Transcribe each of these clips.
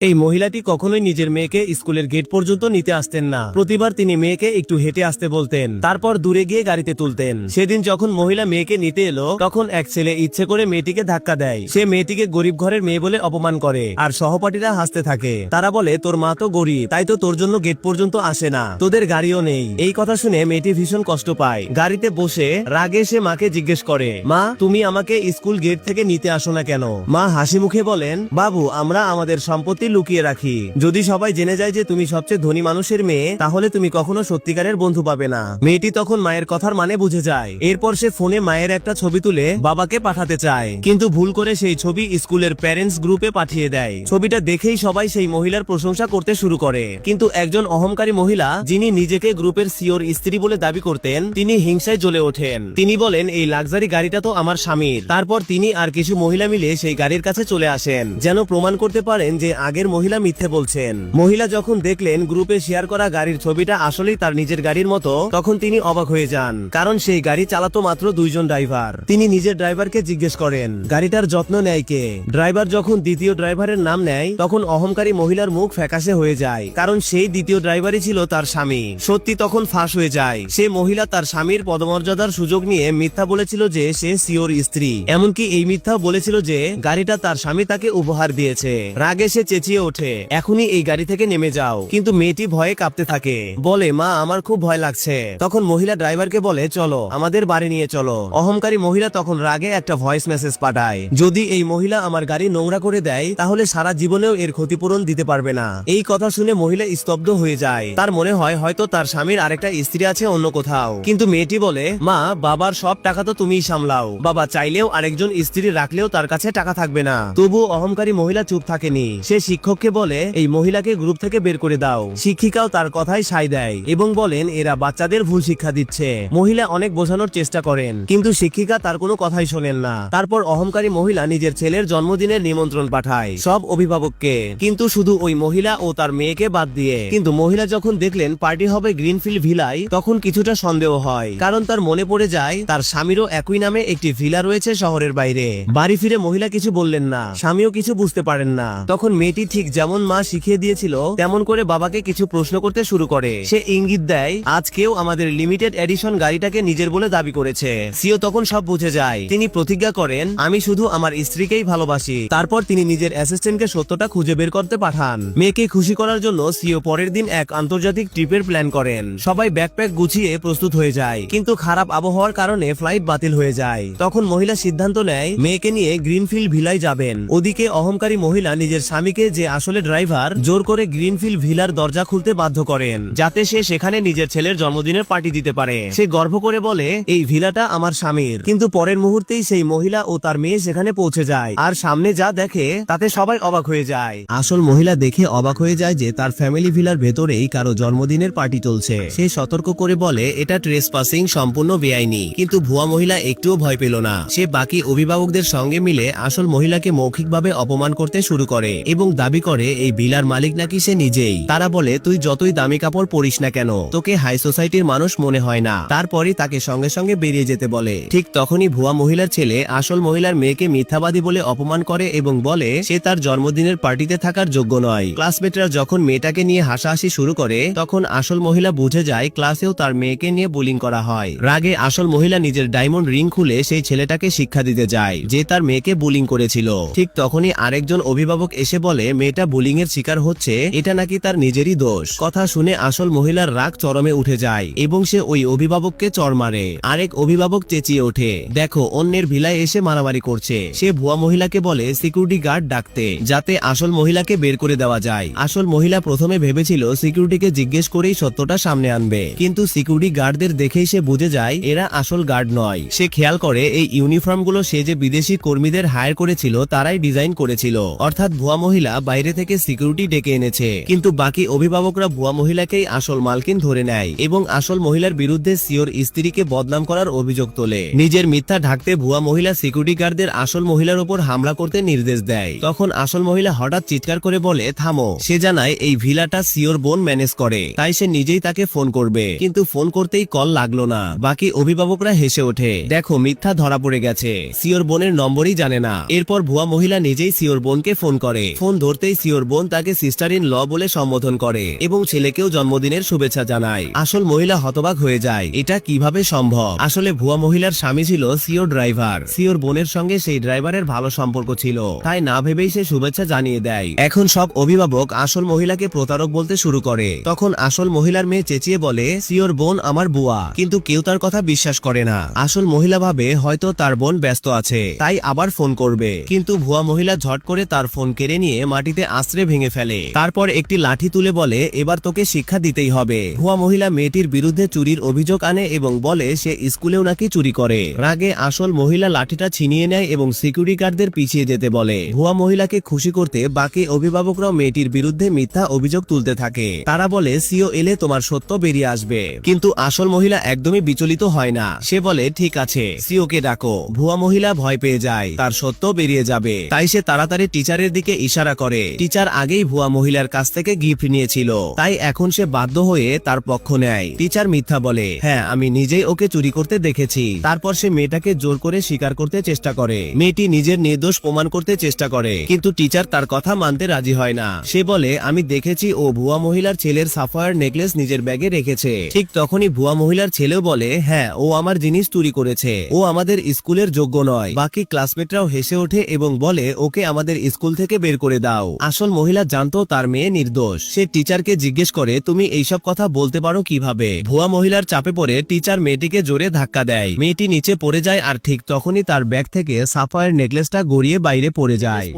এই মহিলাটি কখনোই নিজের মেয়েকে স্কুলের গেট পর্যন্ত নিতে আসতেন না। প্রতিবার তিনি মেয়েকে একটু হেঁটে আসতে বলতেন, তারপর দূরে গিয়ে গাড়িতে তুলতেন। সেদিন যখন মহিলা মেয়েকে নিতে এলো, তখন এক ছেলে ইচ্ছে করে মেয়েটিকে ধাক্কা দেয়। সে মেয়েটিকে গরিব ঘরের মেয়ে বলে অপমান করে, আর সহপাঠীরা হাসতে থাকে। তারা বলে, তোর মা তো গরিব, তাই তো তোর জন্য গেট পর্যন্ত আসে না, তোদের গাড়িও নেই। এই কথা শুনে মেয়েটি ভীষণ কষ্ট পায়। গাড়িতে বসে রাগে সে মাকে জিজ্ঞেস করে, মা তুমি আমাকে স্কুল গেট থেকে নিতে আসো না কেন? মা হাসি মুখে বলেন, বাবু আমরা আমাদের সম্পত্তি লুকিয়ে রাখি। যদি সবাই জেনে যায় যে তুমি সবচেয়ে ধনী মানুষের মেয়ে, তাহলে তুমি কখনো সত্যিকারের বন্ধু পাবে না। মেয়েটি তখন মায়ের কথার মানে বুঝে যায়। এরপর সে ফোনে মায়ের একটা ছবি তুলে বাবাকে পাঠাতে চায়, কিন্তু ভুল করে সেই ছবি স্কুলের প্যারেন্টস গ্রুপে পাঠিয়ে দেয়। ছবিটা দেখেই সবাই সেই মহিলার প্রশংসা করতে শুরু করে, কিন্তু একজন অহংকারী মহিলা, যিনি নিজেকে গ্রুপের সিওর স্ত্রী বলে দাবি করতেন, তিনি হিংসায় জ্বলে ওঠেন। তিনি বলেন, এই লাক্সারি গাড়িটা তো আমার স্বামীর। তারপর তিনি আর কিছু মহিলা মিলে সেই গাড়ির কাছে চলে আসেন, যেন প্রমাণ করতে পারেন যে আগের মহিলা মিথ্যে বলছেন। মহিলা যখন দেখলেন গ্রুপে শেয়ার করা গাড়ির ছবিটা আসলেই তার নিজের গাড়ির মতো, তখন তিনি অবাক হয়ে যান, কারণ সেই গাড়ি চালাতো মাত্র দুইজন ড্রাইভার। তিনি নিজের ড্রাইভারকে জিজ্ঞেস করেন, গাড়িটার যত্ন নেয় কে? ড্রাইভার যখন দ্বিতীয় ড্রাইভারের নাম নেয়, তখন অহংকারী মহিলার মুখ ফ্যাকাশে হয়ে যায়, কারণ সেই দ্বিতীয় ড্রাইভারই ছিল তার স্বামী। সত্যি তখন ফাঁস হয়ে যায়। সে মহিলা তার স্বামীর পদমর্যাদার সুযোগ নিয়ে মিথ্যা বলেছিল যে সে সিওর স্ত্রী। এমনকি এই মিথ্যা বলেছিল যে গাড়িটা তার স্বামী তাকে উপহার দিয়েছে। রাগে সে চেঁচিয়ে ওঠে, এখনই এই গাড়ি থেকে নেমে যাও। কিন্তু মেয়েটি ভয়ে কাঁপতে থাকে, বলে, মা আমার খুব ভয় লাগছে। তখন মহিলা ড্রাইভারকে বলে, চলো আমাদের বাড়ি নিয়ে চলো। অহংকারী মহিলা তখন রাগে একটা ভয়েস মেসেজ পাঠায়, যদি এই মহিলা আমার গাড়ি নোংরা করে দেয়, তাহলে সারা জীবনেও এর ক্ষতিপূরণ দিতে পারবে না। এই কথা শুনে মহিলা স্তব্ধ হয়ে যায়। তার মনে হয় হয়তো তার স্বামীর আরেকটা স্ত্রী আছে অন্য কোথাও। কিন্তু মেয়েটি বলে, মা বাবার সব টাকা তো তুমিই সামলাও, বাবা চাইলেও আরেকজন স্ত্রী রাখলেও তার কাছে টাকা থাকবে না। তবুও অহংকারী মহিলা চুপ থাকেনি। সে শিক্ষককে বলে, এই মহিলাকে গ্রুপ থেকে বের করে দাও। শিক্ষিকাও তার কথায় সায় দেয় এবং বলেন, এরা বাচ্চাদের ভুল শিক্ষা দিচ্ছে। মহিলা অনেক বোঝানোর চেষ্টা করেন, কিন্তু শিক্ষিকা তার কোনো কথাই শোনেন না। তারপর অহংকারী মহিলা নিজের ছেলের জন্মদিনের নিমন্ত্রণ পাঠায় সব অভিভাবককে, কিন্তু শুধু ওই মহিলা ও তার মেয়েকে বাদ দিয়ে। কিন্তু মহিলা যখন দেখলেন পার্টি হবে গ্রিনফিল্ড ভিলায়, তখন কিছুটা সন্দেহ হয়, কারণ তার মনে পড়ে যায় তার স্বামীরও একই নামে একটি ভিলা রয়েছে শহরের বাইরে। বাড়ি ফিরে মহিলা কিছু বললেন না, স্বামীও কিছু বুঝতে পারেন না। তখন মেয়েটি ঠিক যেমন মা শিখিয়ে দিয়েছিল তেমন করে বাবাকে কিছু প্রশ্ন করতে শুরু করে। সে ইঙ্গিত দেয়, আজ কেউ আমাদের লিমিটেড এডিশন গাড়িটাকে নিজের বলে দাবি করেছে। সিও তখন সব বুঝে যায়। তিনি প্রতিজ্ঞা করেন, আমি শুধু আমার স্ত্রীকেই ভালোবাসি। তারপর তিনি নিজের অ্যাসিস্ট্যান্টকে সত্যটা খুঁজে বের করতে পাঠান। মেয়েকে খুশি করার জন্য সিও পরের দিন এক আন্তর্জাতিক ট্রিপের প্ল্যান করেন। সবাই ব্যাকপ্যাক গুছিয়ে প্রস্তুত হয়ে যায়, কিন্তু খারাপ আবহাওয়ার কারণে ফ্লাইট বাতিল হয়ে যায়। তখন মহিলা সিদ্ধান্ত নেয় মেয়েকে নিয়ে গ্রিনফিল্ড ভিলায় যাবেন। ওদিকে অহংকারী মহিলা নিজের স্বামীকে, যে আসলে ড্রাইভার, জোর করে গ্রিনফিল্ড ভিলার দরজা খুলতে বাধ্য করেন, যাতে সে সেখানে নিজের ছেলের জন্মদিনের পার্টি দিতে পারে। সে গর্ব করে বলে, এই ভিলাটা আমার স্বামীর। কিন্তু পরের মুহূর্তেই সেই মহিলা ও তার মেয়ে সেখানে পৌঁছে যায়, আর সামনে যা দেখে তাতে সবাই অবাক হয়ে যায়। আসল মহিলা দেখে অবাক হয়ে যায় যে তার ফ্যামিলি ভিলার ভেতরেই কারো জন্মদিনের পার্টি চলছে। সে সতর্ক করে বলে, এটা ট্রেসপাসিং, সম্পূর্ণ বেআইনি। কিন্তু ভুয়া মহিলা একটুও ভয় পেল না। সে বাকি অভিভাবকদের সঙ্গে মিলে আসল মহিলাকে মৌখিকভাবে অপমান করতে শুরু করে এবং দাবি করে এই ভিলার মালিক নাকি সে নিজেই। তারা বলে, তুই যতই দামি কাপড় পরিস না কেন, তোকে হাই সোসাইটির মানুষ মনে হয় না। তারপরই তাকে সঙ্গে সঙ্গে বেরিয়ে যেতে বলে। ঠিক তখনই ভুয়া মহিলার ছেলে আসল মহিলার মেয়েকে মিথ্যাবাদী বলে অপমান করে এবং বলে সে তার জন্মদিনের পার্টিতে থাকার যোগ্য নয়। ক্লাসমেটরা যখন মেয়েটাকে নিয়ে হাসাহাসি শুরু করে, তখন আসল মহিলা বুঝে যায় ক্লাসেও তার মেয়েকে নিয়ে বুলিং করা হয়। রাগে আসল মহিলা নিজের ডায়মন্ড রিং খুলে সেই ছেলেটাকে শিক্ষা দিতে যায় যে তার মেয়েকে বুলিং করেছিল। ঠিক তখনই আরেকজন অভিভাবক এসে বলে মেয়েটা বুলিং এর শিকার হচ্ছে, এটা নাকি তার নিজেরই দোষ। কথা শুনে আসল মহিলার রাগ চরমে উঠে যায় এবং সে ওই অভিভাবককে চড় মারে। আরেক অভিভাবক চেঁচিয়ে ওঠে, দেখো অন্যের ভিলায় এসে মারামারি করছে। সে ভুয়া মহিলাকে বলে সিকিউরিটি গার্ড ডাকতে, যাতে আসল মহিলাকে বের করে দেওয়া যায়। আসল মহিলা প্রথমে ভেবেছিল সিকিউরিটিকে জিজ্ঞেস করেই সত্যটা সামনে আনবে, কিন্তু সিকিউরিটি গার্ডদের দেখেই সে বুঝে যায় এরা আসল গার্ড নয়। সে খেয়াল করে এই ইউনিফর্মগুলো সে যে বিদেশি কর্মীদের হায়ার করেছিল তারাই ডিজাইন করেছিল, অর্থাৎ ভুয়া মহিলা বাইরে থেকে সিকিউরিটি ডেকে এনেছে। কিন্তু বাকি অভিভাবকরা ভুয়া মহিলাকেই আসল মালকিন ধরে নেয় এবং আসল মহিলার বিরুদ্ধে সিওর স্ত্রীকে বদনাম করার অভিযোগ তোলে। নিজের মিথ্যা ঢাকতে ভুয়া মহিলা সিকিউরিটি গার্ডদের আসল মহিলার উপর হামলা করতে নির্দেশ দেয়। তখন আসল মহিলা হঠাৎ চিৎকার করে বলে, থামো। সে জানায় এই ভিলাটা সিওর বোন ম্যানেজ করে, তাই সে নিজেই তাকে ফোন করবে। কিন্তু ফোন করতেই কল লাগলো না। বাকি অভিভাবকরা হেসে ওঠে, দেখো মিথ্যা ধরা পড়ে গেছে, সিওর বোনের নম্বরই জানে না। এরপর ভুয়া মহিলা নিজেই সিওর বোনকে ফোন করে। ফোন করতেই সিওর বোন তাকে সিস্টার ইন ল বলে সম্বোধন করে এবং ছেলেকেও জন্মদিনের শুভেচ্ছা জানায়। আসল মহিলা হতবাক হয়ে যায়, এটা কিভাবে সম্ভব। আসলে ভুয়া মহিলার স্বামী ছিল সিওর ড্রাইভার। সিওর বোনের সঙ্গে সেই ড্রাইভারের ভালো সম্পর্ক ছিল, তাই না ভেবেই সে শুভেচ্ছা জানিয়ে দেয়। এখন সব অভিভাবক আসল মহিলাকে প্রতারক বলতে শুরু করে। তখন আসল মহিলার মেয়ে চেঁচিয়ে বলে, সিওর বোন আমার বুয়া, কিন্তু কেউ তার কথা বিশ্বাস করে না। আসল মহিলা ভাবে হয়তো তার বোন ব্যস্ত আছে, তাই আবার ফোন করবে, কিন্তু ভুয়া মহিলা ঝট করে তার ফোন কেড়ে নিয়ে মাটিতে আশ্রে ভেঙে ফেলে। তারপর একটি লাঠি তুলে বলে, এবার তোকে শিক্ষা দিতেই হবে। ভুয়া মহিলা মেয়েটির বিরুদ্ধে চুরির অভিযোগ আনে এবং বলে সে স্কুলেও নাকি চুরি করে। রাগে আসল মহিলা লাঠিটা ছিনিয়ে নেয় এবং সিকিউরিটি গার্ডদের পিছিয়ে যেতে বলে। ভুয়া মহিলাকে খুশি করতে বাকি অভিভাবকরাও মেয়েটির বিরুদ্ধে মিথ্যা অভিযোগ তুলতে থাকে। তারা বলে সিও এলে তোমার সত্য বেরিয়ে আসবে, কিন্তু আসল মহিলা একদমই বিচলিত হয় না। সে বলে ঠিক আছে, সিওকে ডাকো। ভুয়া মহিলা ভয় পেয়ে যায়, তার সত্য বেরিয়ে যাবে, তাই সে তাড়াতাড়ি টিচারের দিকে ইশারা করে। টিচার আগেই ভুয়া মহিলার কাছ থেকে গিফট নিয়েছিল, তাই এখন সে বাধ্য হয়ে তার পক্ষ নেয়। টিচার মিথ্যা বলে, হ্যাঁ আমি নিজেই ওকে চুরি করতে দেখেছি। তারপর সে মেয়েটাকে জোর করে স্বীকার করতে চেষ্টা করে। মেয়েটি নিজের নির্দোষ প্রমাণ করতে চেষ্টা করে, কিন্তু টিচার তার কথা মানতে রাজি হয় না। সে বলে আমি দেখেছি ও ভুয়া মহিলার ছেলের সাফায়ার নেকলেস নিজের ব্যাগে রেখেছে। ঠিক তখনই ভুয়া মহিলার ছেলেও বলে, হ্যাঁ ও আমার জিনিস চুরি করেছে, ও আমাদের স্কুলের যোগ্য নয়। বাকি ক্লাসমেটরাও হেসে ওঠে এবং বলে ওকে আমাদের স্কুল থেকে বের করে দাও। আসল মহিলা জানতো তার মেয়ে নির্দোষ। সে টিচারকে জিজ্ঞেস করে, তুমি এইসব কথা বলতে পারো কিভাবে? ভুয়া মহিলার চাপে পড়ে টিচার মেয়েটিকে জোরে ধাক্কা দেয়। মেয়েটি নিচে পড়ে যায় আর ঠিক তখনই তার ব্যাগ থেকে সাফায়ার নেকলেসটা গড়িয়ে বাইরে পড়ে যায়।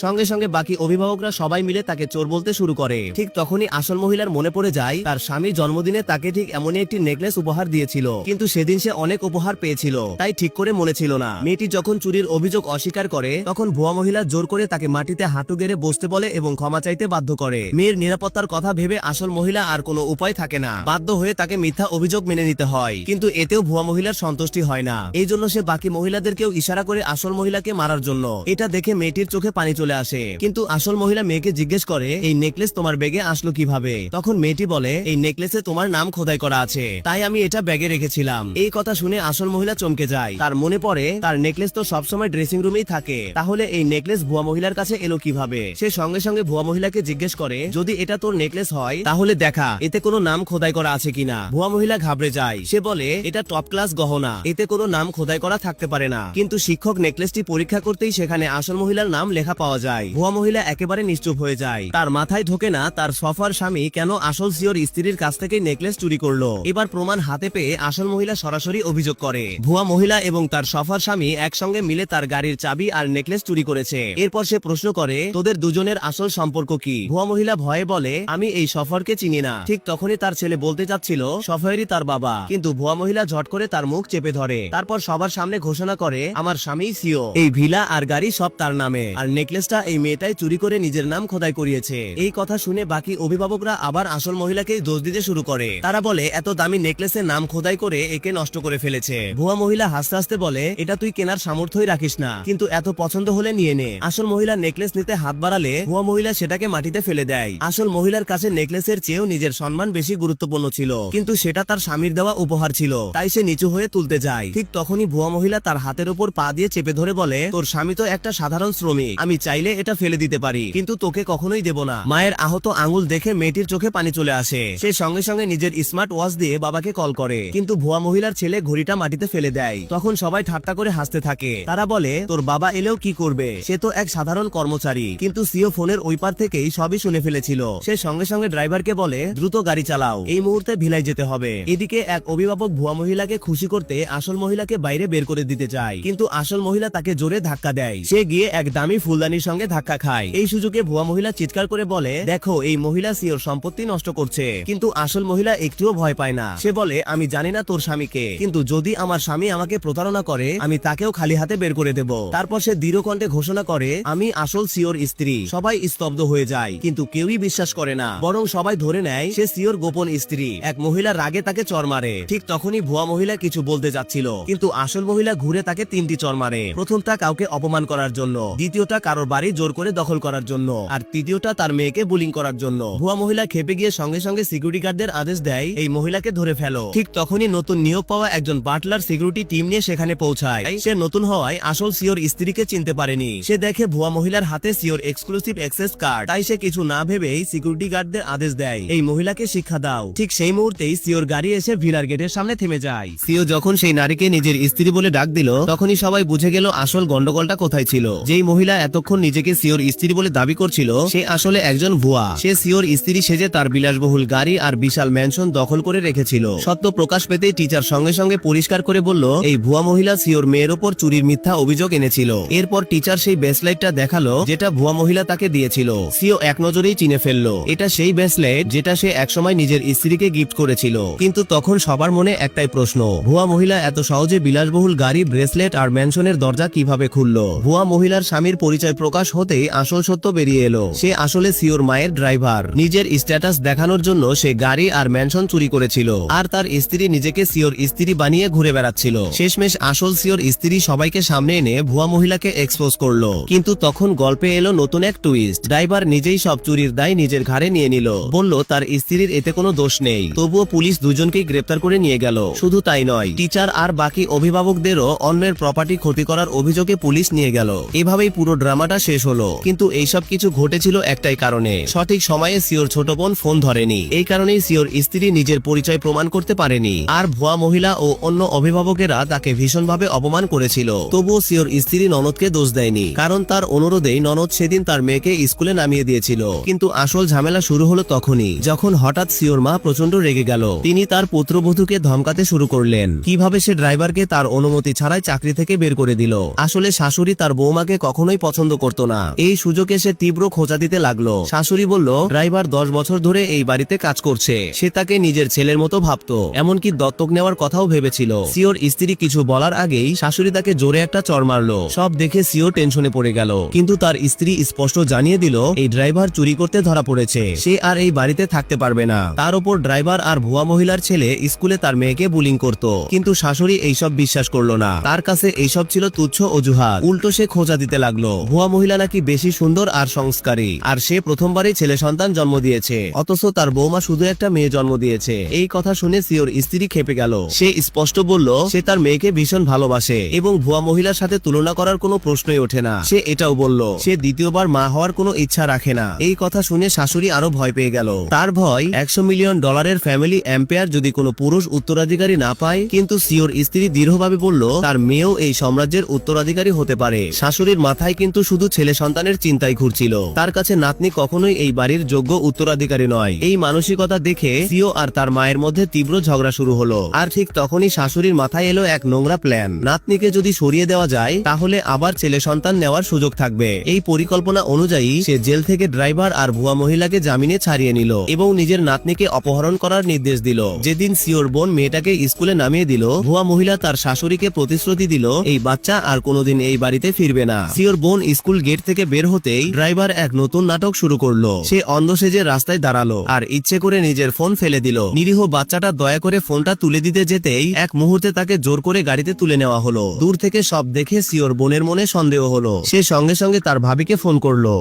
সঙ্গে সঙ্গে বাকি অভিভাবকরা সবাই মিলে তাকে চোর বলতে শুরু করে। ঠিক তখনই আসল মহিলার মনে পড়ে যায় তার স্বামীর জন্মদিনে তাকে ঠিক এমনই একটি নেকলেস উপহার দিয়েছিল, কিন্তু সেদিন সে অনেক উপহার পেয়েছিল, তাই ঠিক করে মনে ছিল না। মেয়েটি যখন চুরির অভিযোগ অস্বীকার করে তখন ভুয়া মহিলা জোর করে তাকে মাটিতে হাঁটু গেড়ে বসতে বলে এবং ক্ষমা চাইতে বাধ্য করে। মেয়ের নিরাপত্তার কথা ভেবে আসল মহিলা আর কোনো উপায় থাকে না, বাধ্য হয়ে তাকে মিথ্যা অভিযোগ মেনে নিতে হয়। কিন্তু এতেও ভুয়া মহিলার সন্তুষ্টি হয় না, এই জন্য সে বাকি মহিলাদেরকেও ইশারা করে আসল মহিলাকে মারার জন্য। এটা দেখে মেয়েটির চোখে পানি চলে আসে, কিন্তু আসল মহিলা মেয়েকে জিজ্ঞেস করে এই নেকলেস তোমার ব্যাগে আসলো কিভাবে? তখন মেয়েটি বলে, এই নেকলেসে তোমার নাম খোদাই করা আছে, তাই আমি এটা ব্যাগে রেখেছিলাম। এই কথা শুনে আসল মহিলা চমকে যায়। তার মনে পড়ে তার নেকলেস তো সবসময় ড্রেসিং রুমেই থাকে, তাহলে এই নেকলেস ভুয়া মহিলার কাছে এলো কিভাবে? সে সঙ্গে সঙ্গে ভুয়া মহিলাকে জিজ্ঞেস করে, যদি এটা তোর নেকলেস হয় তাহলে দেখা এতে কোনো নাম খোদাই করা আছে কিনা। ভুয়া মহিলা ঘাবড়ে যায়। সে বলে, এটা টপ ক্লাস গহনা, এতে কোনো নাম খোদাই করা থাকতে পারে না। কিন্তু শিক্ষক নেকলেসটি পরীক্ষা করতেই সেখানে আসল মহিলার নাম লেখা পাওয়া যায়। ভুয়া মহিলা একেবারে নিশ্চুপ হয়ে যায়। তার মাথায় ঢোকে না তার সফার স্বামী কেন আসল সিওর স্ত্রীর কাছ থেকে নেকলেস চুরি করলো। এবার প্রমাণ হাতে পেয়ে আসল মহিলা সরাসরি অভিযোগ করে ভুয়া মহিলা এবং তার সফার স্বামী একসঙ্গে মিলে তার গাড়ির চাবি আর নেকলেস চুরি করেছে। এরপর সে প্রশ্ন করে, তোদের দুজনের আসল সম্পর্ক কি? ভুয়া মহিলা ভয়ে বলে, আমি এই সফরকে চিনি না। ঠিক তখনই তার ছেলে বলতে চাচ্ছিল সফারেরই তার বাবা, কিন্তু ভুয়া মহিলা ঝট করে তার মুখ চেপে ধরে। তারপর সবার সামনে ঘোষণা করে, আমার স্বামী সিও, এই ভিলা আর গাড়ি সব তার নামে, আর নেকলেসটা এই মেয়েটাই চুরি করে নিজের নাম খোদাই করিয়েছে। এই কথা শুনে বাকি অভিভাবকরা আবার আসল মহিলাকে দোষ দিতে শুরু করে। তারা বলে এত দামি নেকলেসের নাম খোদাই করে একে নষ্ট করে ফেলেছে। ভুয়া মহিলা হাসতে হাসতে বলে, এটা তুই কেনার সামর্থ্যই রাখিস না, কিন্তু এত পছন্দ হলে নিয়ে নে। আসল মহিলা নেকলেস নিতে হাত বাড়ালে ভুয়া মহিলা সেটাকে মাটিতে ফেলে দেয়। আসল মহিলার কাছে নেকলেসের চেয়েও নিজের সম্মান বেশি গুরুত্বপূর্ণ ছিল, কিন্তু সেটা তার স্বামীর দেওয়া উপহার ছিল, তাই সে নিচু হয়ে তুলতে যায়। ঠিক তখনই ভুয়া মহিলা তার হাতের উপর পা দিয়ে চেপে ধরে বলে, তোর স্বামী তো একটা সাধারণ শ্রমিক, আমি চাইলে এটা ফেলে দিতে পারি, কিন্তু তোকে কখনোই দেব না। মায়ের আহত আঙুল দেখে মেয়েটির চোখে পানি চলে আসে। সে সঙ্গে সঙ্গে নিজের স্মার্ট ওয়াচ দিয়ে বাবাকে কল করে, কিন্তু ভুয়া মহিলার ছেলে ঘড়িটা মাটিতে ফেলে দেয়। তখন সবাই ঠাট্টা করে হাসতে থাকে। তারা বলে, তোর বাবা এলেও কি করবে, সে তো এক সাধারণ কর্মচারী। কিন্তু সিও ফোনের ওই পার থেকেই সবই শুনে ফেলেছিল। সে সঙ্গে সঙ্গে ড্রাইভারকে বলে, দ্রুত গাড়ি চালাও, এই মুহূর্তে ভিলাই যেতে হবে। এদিকে এক অভিভাবক ভুয়া মহিলাকে খুশি করতে আসল মহিলাকে বাইরে বের করে দিতে চায়, কিন্তু আসল মহিলা তাকে জোরে ধাক্কা দেয়। সে গিয়ে এক দামি ফুলদানির সঙ্গে ধাক্কা খায়। এই সুযোগে ভুয়া মহিলা চিৎকার করে বলে, দেখো এই মহিলা সিওর সম্পত্তি নষ্ট করছে। কিন্তু আসল মহিলা একটুও ভয় পায় না। সে বলে, আমি জানি না তোর স্বামীকে, কিন্তু যদি আমার স্বামী আমাকে প্রতারণা করে আমি তাকেও খালি হাতে বের করে দেব। তারপর সে দৃঢ় কণ্ঠে ঘোষণা করে, আমি আসল সিওর স্ত্রী। সবাই স্তব্ধ হয়ে যায়, কিন্তু কেউই বিশ্বাস করে না, বরং সবাই ধরে নেয় সে সিওর গোপন স্ত্রী। এক মহিলা রাগে তাকে চর মারে। ঠিক তখনই ভুয়া মহিলা কিছু বলতে যাচ্ছিল, কিন্তু আসল মহিলা ঘুরে তাকে 3টি চর মারে। প্রথমটা কাউকে অপমান করার জন্য, দ্বিতীয়টা কারোর বাড়ি জোর করে দখল করার জন্য, আর তৃতীয়টা তার মেয়েকে বুলিং করার জন্য। ভুয়া মহিলা খেপে গিয়ে সঙ্গে সঙ্গে সিকিউরিটি গার্ডদের আদেশ দেয়, এই মহিলাকে ধরে ফেলো। ঠিক তখনই নতুন নিয়োগ পাওয়া একজন বাটলার সিকিউরিটি টিম নিয়ে সেখানে পৌঁছায়। সে নতুন হওয়ায় আসল সিওর স্ত্রীকে চিনতে পারেনি। সে দেখে ভুয়া মহিলার হাতে সিওর এক্সক্লুসিভ অ্যাক্সেস কার্ড। তাই সে কিছু না ভেবেই সিকিউরিটি গার্ডদের আদেশ দেয়, এই মহিলাকে শিক্ষা দাও। ঠিক সেই মুহূর্তেই সিওর গাড়ি এসে ভিলার গেটের সামনে থেমে যায়। সিও যখন সেই নারীকে নিজের স্ত্রী বলে ডাক দিল, তখনই সবাই বুঝে গেল আসল গন্ডগোলটা কোথায় ছিল। যেই মহিলা এতক্ষণ নিজেকে সিওর স্ত্রী বলে দাবি করছিল, সে আসলে একজন ভুয়া। সে সিওর স্ত্রী সেজে তার বিলাসবহুল গাড়ি আর বিশাল ম্যানশন দখল করে রেখেছিল। সত্য প্রকাশ পেতেই টিচার সঙ্গে সঙ্গে পরিষ্কার করে বলল, এই ভুয়া মহিলা সিওর মেয়ের ওপর চুরির মিথ্যা অভিযোগ এনেছিল। এরপর টিচার সেই ব্রেসলেটটা দেখালো যেটা ভুয়া মহিলা তাকে দিয়েছিল। সিও এক নজরেই চিনে ফেললো এটা সেই ব্রেসলেট যেটা সে একসময় নিজের স্ত্রীকে গিফট করেছিল। কিন্তু তখন সবার মনে একটাই প্রশ্ন, ভুয়া মহিলা এত সহজে বিলাসবহুল গাড়ি, ব্রেসলেট আর ম্যানশনের দরজা কিভাবে খুললো? ভুয়া মহিলার স্বামীর পরিচয় প্রকাশ হতেই আসল সত্য বেরিয়ে এলো। সে আসলে সিওর মায়ের ড্রাইভার। নিজের স্ট্যাটাস দেখানোর জন্য সে গাড়ি আর ম্যানশন চুরি করেছিল, আর তার স্ত্রী নিজেকে সিওর স্ত্রী বানিয়ে ঘুরে বেড়াচ্ছিল। শেষমেশ আসল সিওর স্ত্রী সবাইকে সামনে এনে ভুয়া মহিলাকে এক্সপোজ করলো। কিন্তু তখন গল্পে এলো নতুন এক টুইস্ট। ড্রাইভার নিজেই সব চুরির দায় নিজের ঘাড়ে নিয়ে নিল, বলল তার স্ত্রীর এতে কোনো দোষ নেই। তবুও পুলিশ দুজনকেই গ্রেপ্তার করে নিয়ে গেল। শুধু তাই নয়, টিচার আর বাকি অভিভাবকদেরও অন্যের প্রপার্টি ক্ষতি করার অভিযোগে পুলিশ নিয়ে গেল। এভাবেই পুরো ড্রামাটা শেষ হলো। কিন্তু এইসব কিছু ঘটেছিল একটাই কারণে, সঠিক সময়ে সিওর ছোট বোন ফোন ধরেনি। এই কারণেই সিওর স্ত্রী নিজের পরিচয় প্রমাণ করতে পারেনি, আর ভুয়া মহিলা ও অন্য অভিভাবকেরা তাকে ভীষণভাবে অপমান করেছিল। তবুও সিওর স্ত্রী ননদকে দোষ দেয়নি, কারণ তার অনুরোধেই ননদ সেদিন তার মেয়েকে স্কুলে নামিয়ে দিয়েছিল। কিন্তু আসল ঝামেলা শুরু হলো তখনই, যখন হঠাৎ সিওর মা প্রচন্ড রেগে গেল। তিনি তার পুত্রবধূকে ধমকাতে শুরু করলেন, কিভাবে সে ড্রাইভারকে তার অনুমতি ছাড়াই চাকরি থেকে বের করে দিল। আসলে শাশুড়ি তার বৌমাকে কখনোই পছন্দ করত না। এই সুযোগে সে তীব্র খোঁচা দিতে লাগলো। শাশুড়ি বলল, ড্রাইভার 10 বছর ধরে এই বাড়িতে কাজ করছে, সে তাকে নিজের ছেলের মতো ভাবতো, এমনকি দত্তক নেওয়ার কথাও ভেবেছিল। সিওর স্ত্রী কিছু বলার আগেই শাশুড়ি তাকে জোরে একটা চড় মারলো। সব দেখে সিও টেনশনে পড়ে গেল, কিন্তু তার স্ত্রী স্পষ্ট জানিয়ে দিল এই ড্রাইভার চুরি করতে ধরা পড়েছে, সে আর এই বাড়িতে থাকতে পারবে না। তার উপর ড্রাইভার আর ভুয়া মহিলার ছেলে স্কুলে তার মেয়েকে বুলিং করত। কিন্তু শাশুড়ি এইসব বিশ্বাস করলো না, তার কাছে এইসব ছিল তুচ্ছ অজুহাত। উল্টো সে খোঁজা দিতে লাগলো, ভুয়া মহিলা নাকি বেশি সুন্দর আর সংস্কারী, আর সে প্রথমবারই ছেলে সন্তান জন্ম দিয়েছে, অথচ তার বৌমা শুধু একটা মেয়ে জন্ম দিয়েছে। এই কথা শুনে সিওর স্ত্রী খেপে গেল। সে স্পষ্ট বলল সে তার মেয়েকে ভীষণ ভালোবাসে এবং ভুয়া মহিলার সাথে তুলনা করার কোনো প্রশ্নই ওঠে না। সে এটাও বলল সে দ্বিতীয়বার মা হওয়ার কোনো ইচ্ছা রাখে না। এই কথা শুনে শাশুড়ি আরো ভয় পেয়ে গেল। তার ভয় $100 মিলিয়ন ফ্যামিলি এম্পায়ার যদি কোনো পুরুষ উত্তরাধিকারী না পায়। কিন্তু সিওর স্ত্রী দৃঢ়ভাবে বলল তার মেয়েও এই সাম্রাজ্যের উত্তরাধিকারী হতে পারে। শাশুড়ির মাথায় কিন্তু শুধু ছেলে সন্তানের চিন্তাই ঘুরছিল, তার কাছে নাতনি কখনোই এই বাড়ির যোগ্য উত্তরাধিকারী নয়। এই মানসিকতা দেখে সিও আর তার মায়ের মধ্যে তীব্র ঝগড়া শুরু হলো। আর ঠিক তখনই শাশুড়ির মাথায় এলো এক নোংরা প্ল্যান, নাতনিকে যদি সরিয়ে দেওয়া যায় তাহলে আবার ছেলে সন্তান নেওয়ার সুযোগ থাকবে। এই পরিকল্পনা অনুযায়ী সে জেল থেকে ড্রাইভার আর ভুয়া মহিলাকে জামিনে ছাড়িয়ে নিল এবং নিজের নাতনিকে অপহরণ করার নির্দেশ দিল। যেদিন সিওর বোন মেয়েটাকে স্কুলে নামিয়ে দিল, ভুয়া মহিলা তার শাশুড়িকে প্রতিশ্রুতি দিল এই বাচ্চা আর কোনোদিন এই বাড়িতে ফিরবে না। সিওর বোন স্কুল গেট থেকে বের হতেই ড্রাইভার এক নতুন নাটক শুরু করলো। সে অন্ধ সেজে রাস্তায় দাঁড়ালো আর ইচ্ছে করে নিজের ফোন ফেলে দিল। নিরীহ বাচ্চাটা দয়া করে ফোনটা তুলে দিতে যেতেই এক মুহূর্তে তাকে জোর করে গাড়িতে তুলে নেওয়া হলো। দূর থেকে সব দেখে সিওর বোনের মনে সন্দেহ হলো। সে সঙ্গে সঙ্গে তার ভাবিকে ফোন করলো।